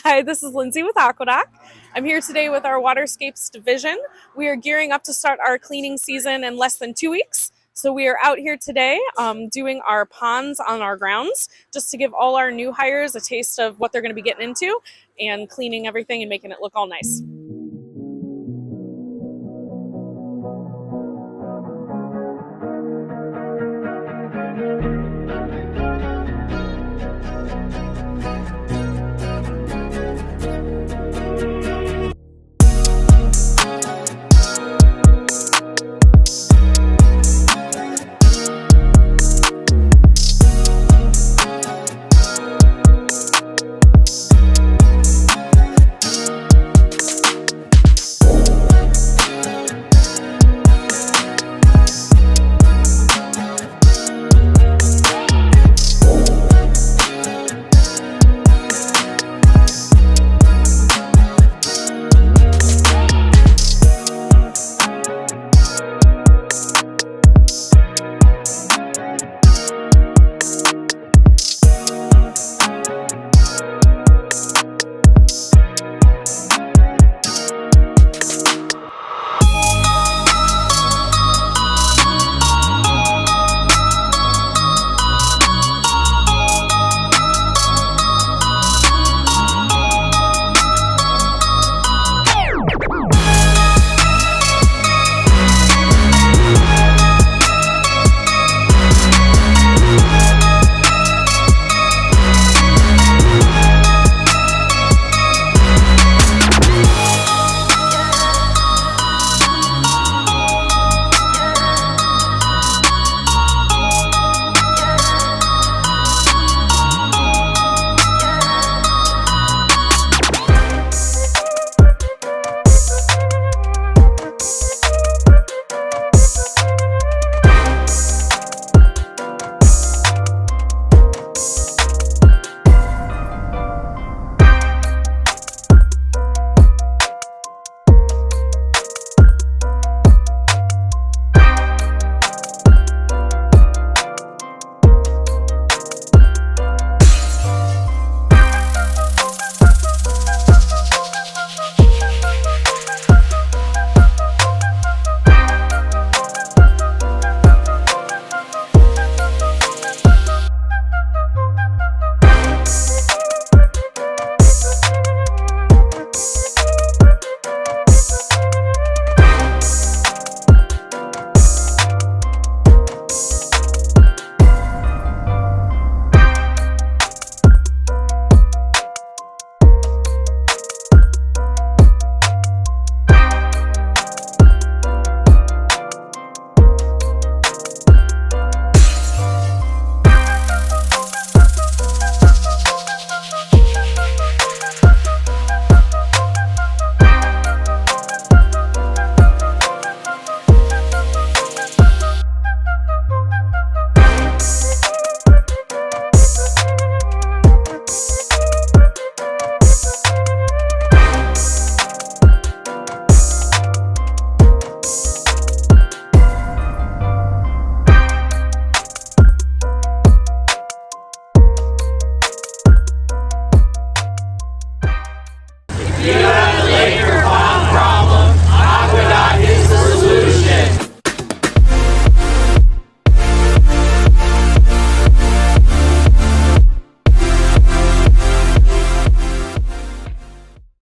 Hi, this is Lindsay with AQUA DOC. I'm here today with our Waterscapes division. We are gearing up to start our cleaning season in less than 2 weeks. So we are out here today doing our ponds on our grounds just to give all our new hires a taste of what they're going to be getting into and cleaning everything and making it look all nice.